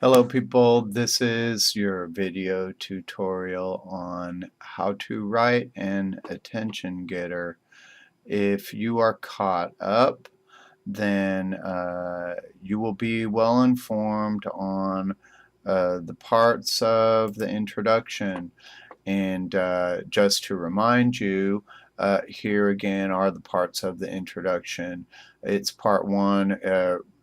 Hello people, this is your video tutorial on how to write an attention getter. If you are caught up, then you will be well informed on the parts of the introduction. And just to remind you, here again are the parts of the introduction. It's part one,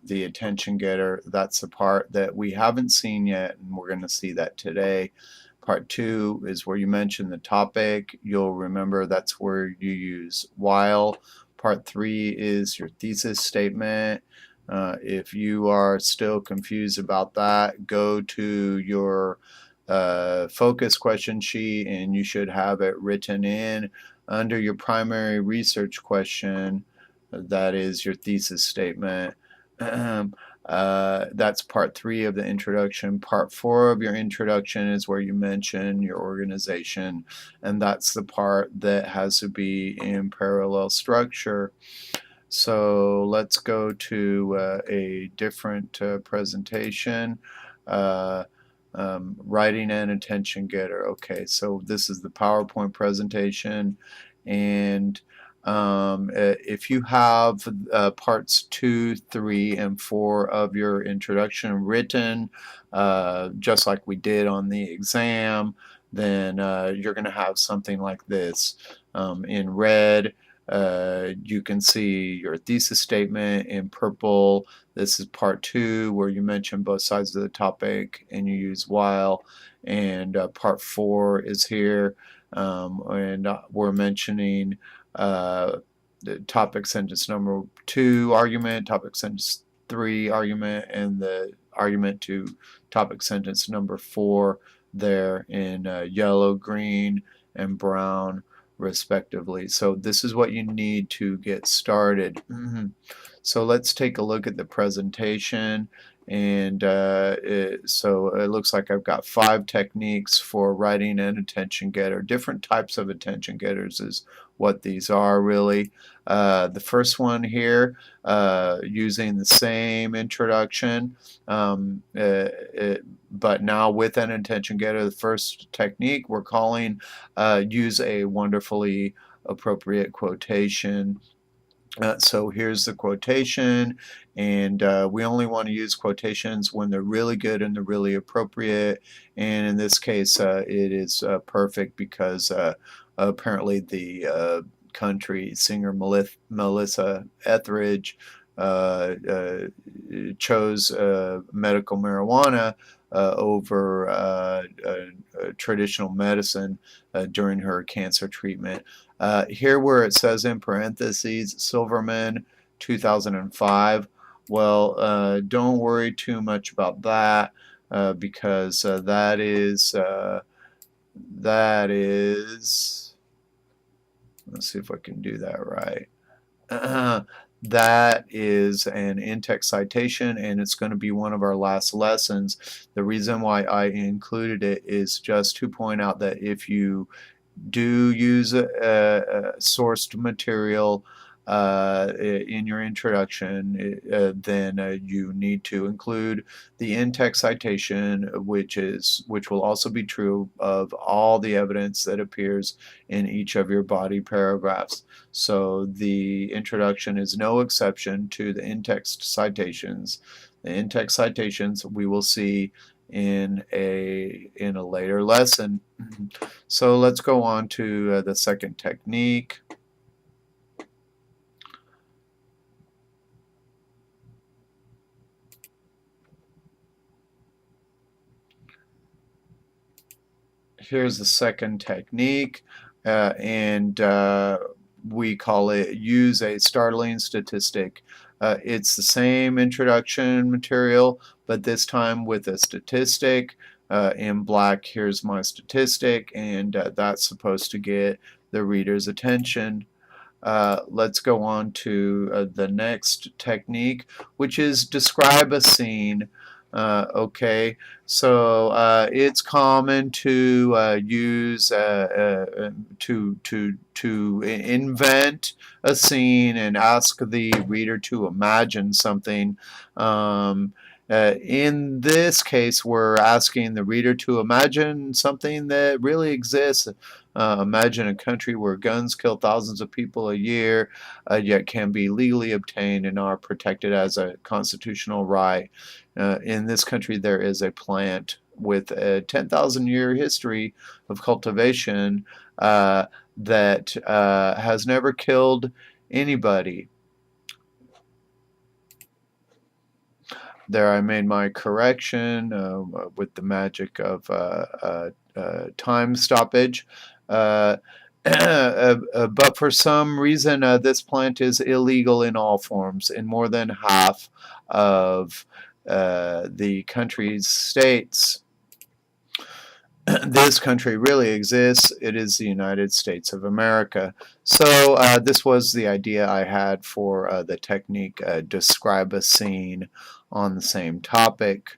the attention getter. That's the part that we haven't seen yet, and we're going to see that today. Part two is where you mention the topic. You'll remember that's where you use while. Part three is your thesis statement. If you are still confused about that, go to your focus question sheet and you should have it written in under your primary research question. That is your thesis statement. That's part three of the introduction. Part four of your introduction is where you mention your organization, and that's the part that has to be in parallel structure. So let's go to a different presentation. Writing an attention getter. Okay, so this is the PowerPoint presentation, and if you have parts 2, 3, and 4 of your introduction written, just like we did on the exam, then you're going to have something like this. In red, you can see your thesis statement. In purple, this is part 2 where you mention both sides of the topic and you use while, and part 4 is here, and we're mentioning the topic sentence number 2 argument, topic sentence 3 argument, and the argument to topic sentence number 4 there in yellow, green, and brown respectively. So this is what you need to get started. So let's take a look at the presentation, and so it looks like I've got 5 techniques for writing an attention getter. Different types of attention getters is what these are really. The first one here, using the same introduction, but now with an attention getter. The first technique we're calling use a wonderfully appropriate quotation. So here's the quotation, and we only want to use quotations when they're really good and they're really appropriate, and in this case it is perfect because apparently the country singer Melissa Etheridge chose medical marijuana over traditional medicine during her cancer treatment. Here where it says in parentheses Silverman 2005, well, don't worry too much about that because that is let's see if I can do that right. That is an in-text citation, and it's going to be one of our last lessons. The reason why I included it is just to point out that if you do use a sourced material in your introduction, then you need to include the in-text citation, which will also be true of all the evidence that appears in each of your body paragraphs. So the introduction is no exception to the in-text citations. The in-text citations we will see in a later lesson. So let's go on to the second technique. Here's the second technique, and we call it use a startling statistic. It's the same introduction material, but this time with a statistic. In black, here's my statistic, and that's supposed to get the reader's attention. Let's go on to the next technique, which is describe a scene. Okay, so it's common to use to invent a scene and ask the reader to imagine something. In this case, we're asking the reader to imagine something that really exists. Imagine a country where guns kill thousands of people a year, yet can be legally obtained and are protected as a constitutional right. In this country, there is a plant with a 10,000-year history of cultivation that has never killed anybody. There I made my correction with the magic of time stoppage. Uh, but for some reason, this plant is illegal in all forms in more than half of the country's states. This country really exists. It is the United States of America. So this was the idea I had for the technique describe a scene on the same topic.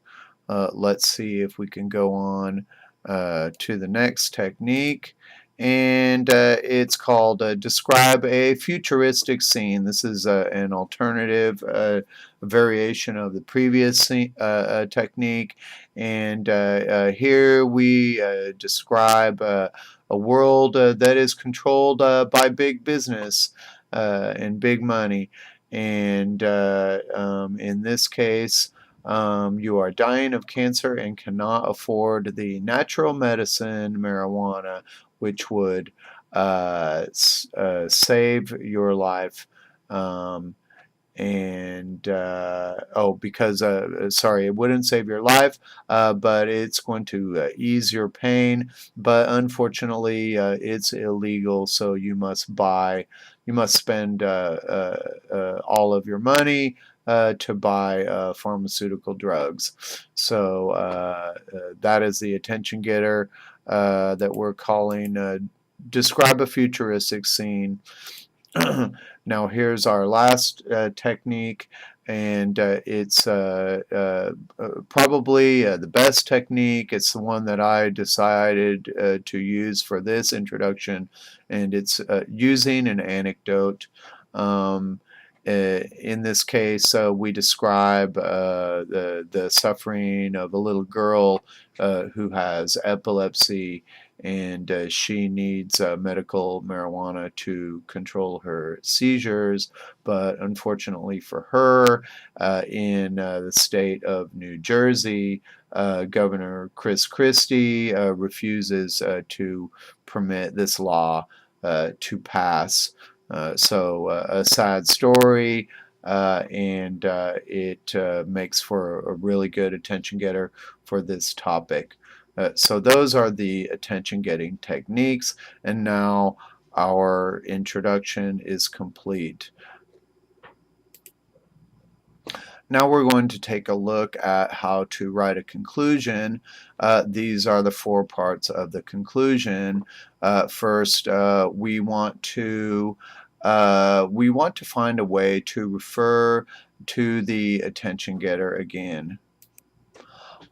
Let's see if we can go on to the next technique. And it's called describe a futuristic scene. This is an alternative variation of the previous technique. And here we describe a world that is controlled by big business and big money. And in this case, you are dying of cancer and cannot afford the natural medicine, marijuana, which would save your life. Because sorry, it wouldn't save your life, but it's going to ease your pain. But unfortunately, it's illegal, so you must spend all of your money to buy pharmaceutical drugs. So that is the attention getter that we're calling describe a futuristic scene. Now here's our last technique, and it's probably the best technique. It's the one that I decided to use for this introduction, and it's using an anecdote. In this case, we describe the suffering of a little girl who has epilepsy, and she needs medical marijuana to control her seizures. But unfortunately for her, in the state of New Jersey, Governor Chris Christie refuses to permit this law to pass. So a sad story, and it makes for a really good attention getter for this topic. So those are the attention getting techniques, and now our introduction is complete. Now we're going to take a look at how to write a conclusion. These are the 4 parts of the conclusion. First, we want to find a way to refer to the attention getter again.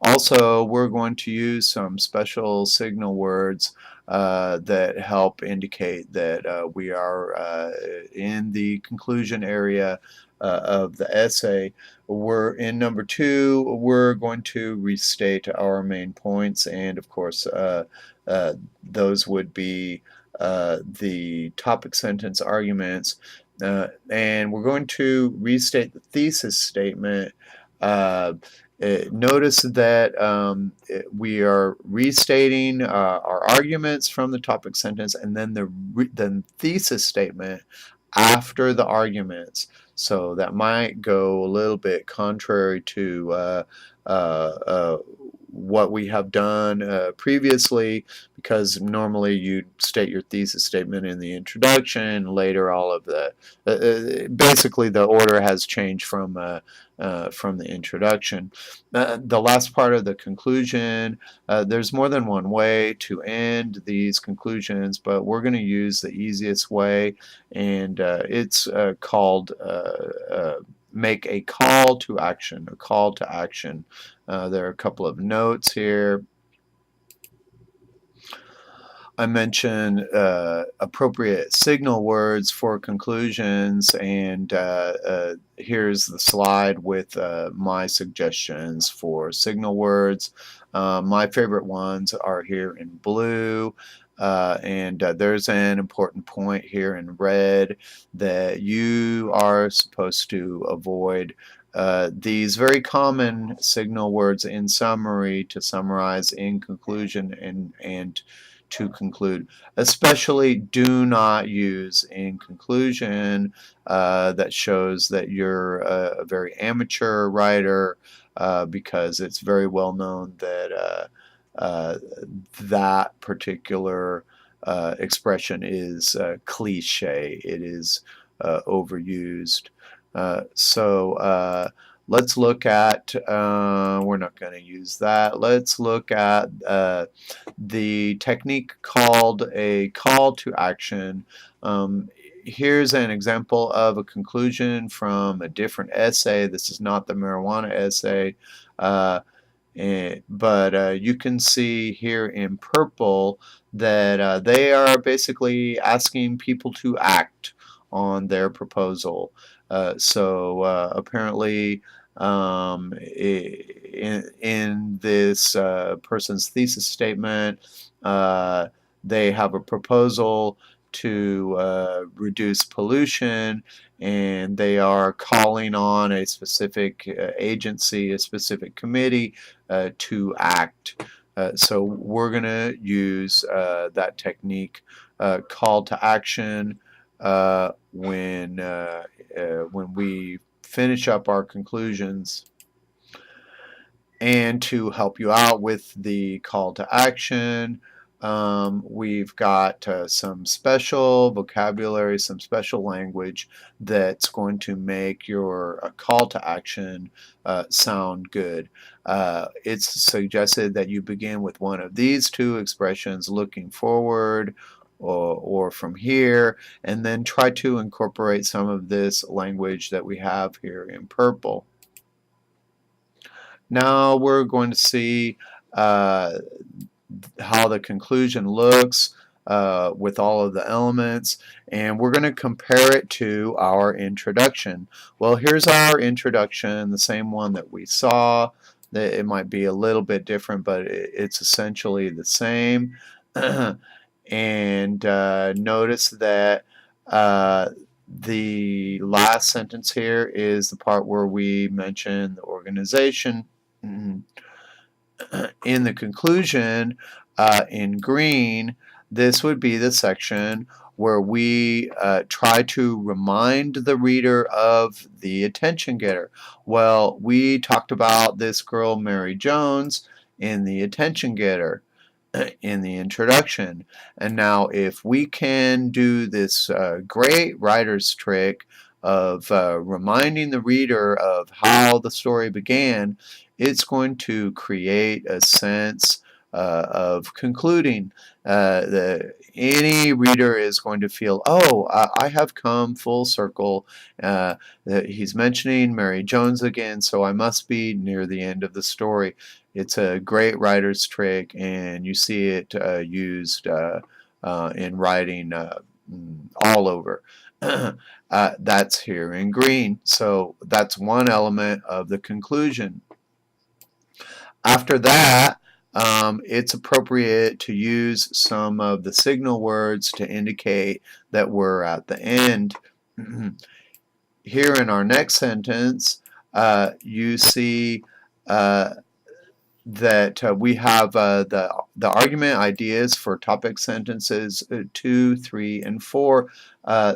Also, we're going to use some special signal words that help indicate that we are in the conclusion area of the essay. We're in number 2. We're going to restate our main points, and of course those would be the topic sentence arguments, and we're going to restate the thesis statement. Notice that we are restating our arguments from the topic sentence, and then the thesis statement after the arguments. So that might go a little bit contrary to what we have done previously, because normally you state your thesis statement in the introduction. Later, all of the basically the order has changed from the introduction. The last part of the conclusion, there's more than one way to end these conclusions, but we're going to use the easiest way, and it's called make a call to action. A call to action. There are a couple of notes here. I mentioned appropriate signal words for conclusions, and here's the slide with my suggestions for signal words. My favorite ones are here in blue, and there's an important point here in red that you are supposed to avoid these very common signal words in summary, to summarize, in conclusion, and to conclude. Especially do not use in conclusion. That shows that you're a very amateur writer, because it's very well known that that particular expression is cliche. It is overused. So let's look at, we're not going to use that. Let's look at the technique called a call to action. Here's an example of a conclusion from a different essay. This is not the marijuana essay, but you can see here in purple that they are basically asking people to act on their proposal. So apparently in this person's thesis statement, they have a proposal to reduce pollution, and they are calling on a specific agency, a specific committee to act. So we're going to use that technique, call to action, when we finish up our conclusions. And to help you out with the call to action, we've got some special vocabulary, some special language that's going to make your call to action sound good. It's suggested that you begin with one of these two expressions, looking forward or from here, and then try to incorporate some of this language that we have here in purple. Now we're going to see uh, how the conclusion looks with all of the elements, and we're going to compare it to our introduction. Well, here's our introduction, the same one that we saw. It might be a little bit different, but it's essentially the same. And notice that the last sentence here is the part where we mention the organization. In the conclusion, in green, this would be the section where we try to remind the reader of the attention getter. Well, we talked about this girl, Mary Jones, in the attention getter in the introduction. And now if we can do this great writer's trick of reminding the reader of how the story began, it's going to create a sense of concluding. Any reader is going to feel, oh, I have come full circle. He's mentioning Mary Jones again, so I must be near the end of the story. It's a great writer's trick, and you see it used in writing all over. That's here in green. So that's one element of the conclusion. After that, it's appropriate to use some of the signal words to indicate that we're at the end. Here in our next sentence, you see that we have the argument ideas for topic sentences 2, 3, and 4.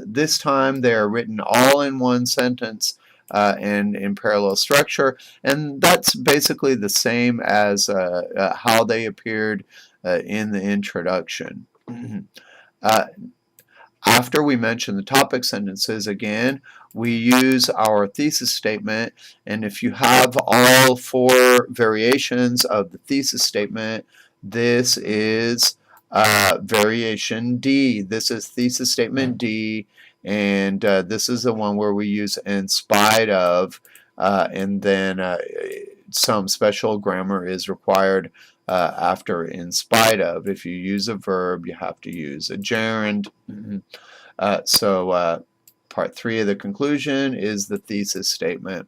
This time they are written all in one sentence and in parallel structure, and that's basically the same as how they appeared in the introduction. After we mention the topic sentences again, we use our thesis statement, and if you have all 4 variations of the thesis statement, this is variation D. This is thesis statement D, and this is the one where we use in spite of, and then some special grammar is required after in spite of. If you use a verb, you have to use a gerund. So part 3 of the conclusion is the thesis statement.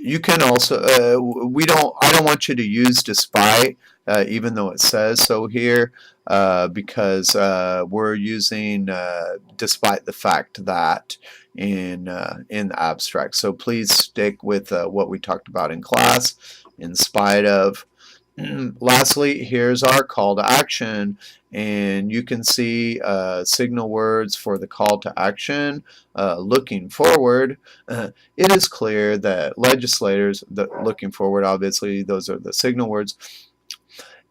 You can also, I don't want you to use despite, even though it says so here, because we're using despite the fact that in the abstract. So please stick with what we talked about in class, in spite of. Lastly, here's our call to action, and you can see signal words for the call to action. Looking forward, it is clear that legislators, looking forward, obviously, those are the signal words.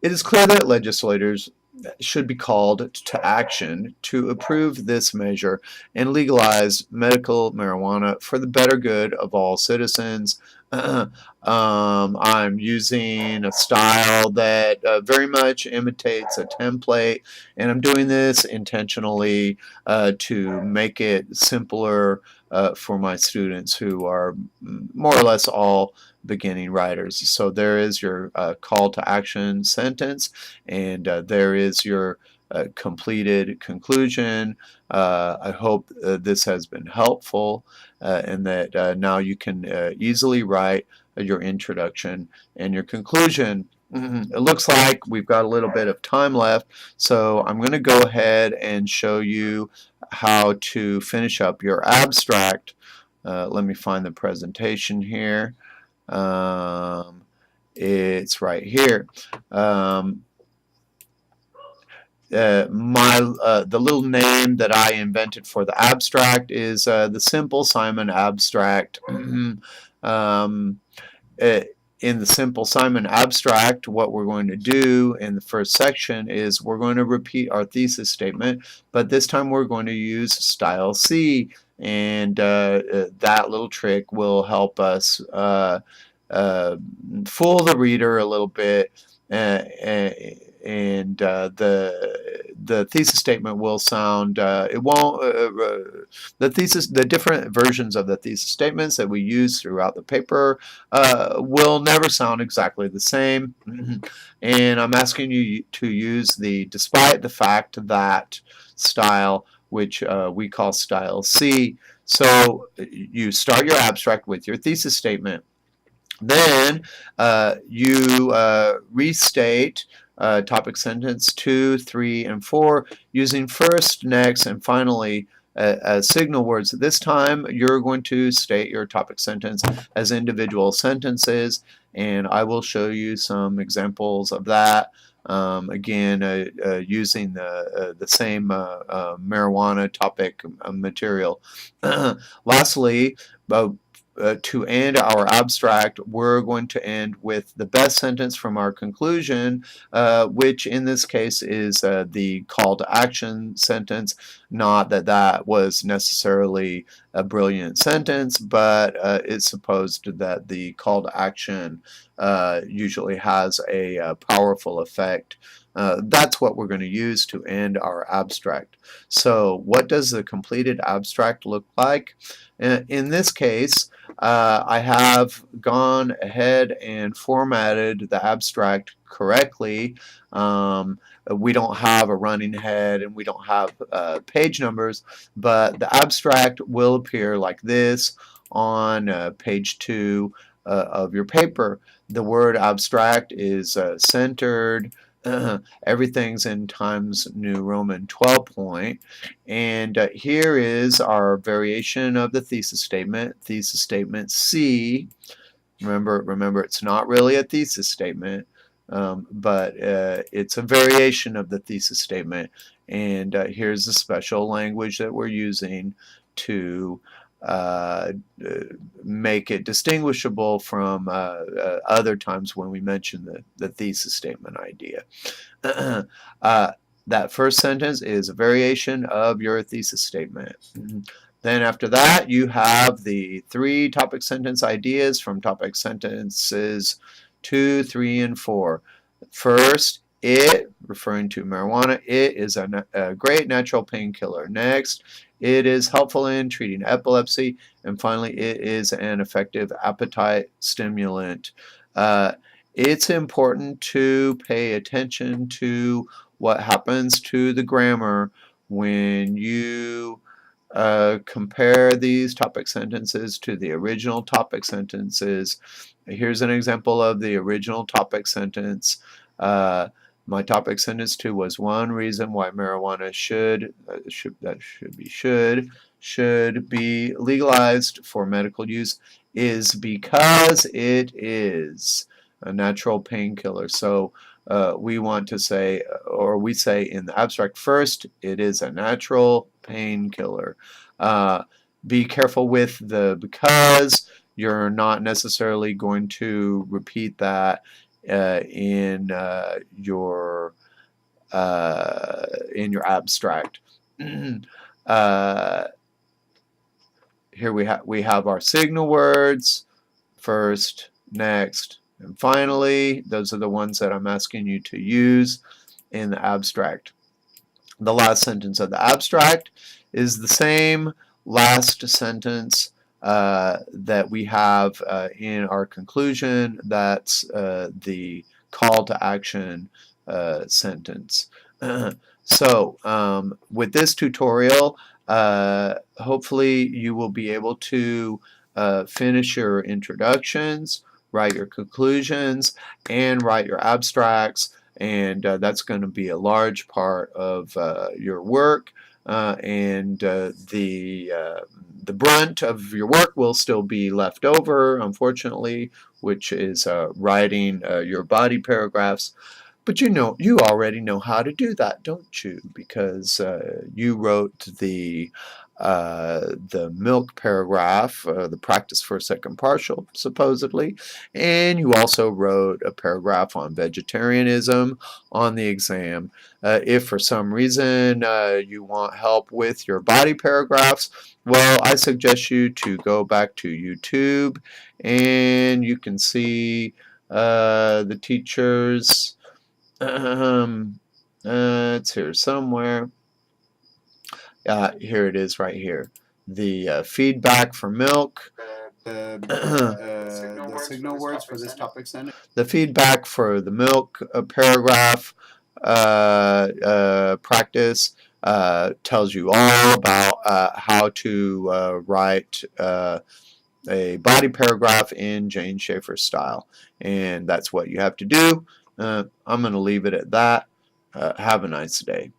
It is clear that legislators should be called to action to approve this measure and legalize medical marijuana for the better good of all citizens. I'm using a style that very much imitates a template, and I'm doing this intentionally to make it simpler for my students who are more or less all beginning writers. So there is your call to action sentence, and there is your completed conclusion. I hope this has been helpful, and that now you can easily write your introduction and your conclusion. It looks like we've got a little bit of time left, so I'm going to go ahead and show you how to finish up your abstract. Let me find the presentation here. It's right here. The little name that I invented for the abstract is the Simple Simon Abstract. In the Simple Simon Abstract, what we're going to do in the first section is we're going to repeat our thesis statement, but this time we're going to use style C, and that little trick will help us fool the reader a little bit, and the thesis statement will sound it won't the different versions of the thesis statements that we use throughout the paper will never sound exactly the same. And I'm asking you to use the despite the fact that style, which we call style C. So you start your abstract with your thesis statement. Then you restate topic sentence 2, 3, and 4 using first, next, and finally as signal words. This time you're going to state your topic sentence as individual sentences, and I will show you some examples of that. Again, using the same marijuana topic material. Lastly, to end our abstract, we're going to end with the best sentence from our conclusion, which in this case is the call to action sentence. Not that that was necessarily a brilliant sentence, but it's supposed that the call to action usually has a powerful effect. That's what we're going to use to end our abstract. So what does the completed abstract look like? In this case, I have gone ahead and formatted the abstract correctly. We don't have a running head and we don't have page numbers, but the abstract will appear like this on page 2 of your paper. The word abstract is centered. Everything's in Times New Roman 12 point. And here is our variation of the thesis statement C. Remember, it's not really a thesis statement, but it's a variation of the thesis statement. And here's the special language that we're using to make it distinguishable from other times when we mention the thesis statement idea. That first sentence is a variation of your thesis statement. Then after that, you have the 3 topic sentence ideas from topic sentences 2, 3, and 4. First, it, referring to marijuana, it is a great natural painkiller. Next, it is helpful in treating epilepsy. And finally, it is an effective appetite stimulant. it's important to pay attention to what happens to the grammar when you compare these topic sentences to the original topic sentences. Here's an example of the original topic sentence. Uh, my topic sentence 2 was one reason why marijuana should be legalized for medical use is because it is a natural painkiller. So we want to say, or we say in the abstract, first, it is a natural painkiller. Uh, be careful with the because. You're not necessarily going to repeat that in your abstract. uh, Here we have our signal words, first, next, and finally. Those are the ones that I'm asking you to use in the abstract. The last sentence of the abstract is the same last sentence that we have in our conclusion. That's the call to action sentence. So with this tutorial, hopefully you will be able to finish your introductions, write your conclusions, and write your abstracts, and that's going to be a large part of your work, and the brunt of your work will still be left over, unfortunately, which is writing your body paragraphs. But you already know how to do that, don't you? Because you wrote the milk paragraph, the practice for a second partial, supposedly, and you also wrote a paragraph on vegetarianism on the exam. If for some reason you want help with your body paragraphs, well, I suggest you to go back to YouTube, and you can see the teachers. It's here somewhere. Here it is right here. The feedback for milk. The signal words for this topic sentence. The feedback for the milk paragraph practice tells you all about how to write a body paragraph in Jane Schaefer style. And that's what you have to do. I'm going to leave it at that. Have a nice day.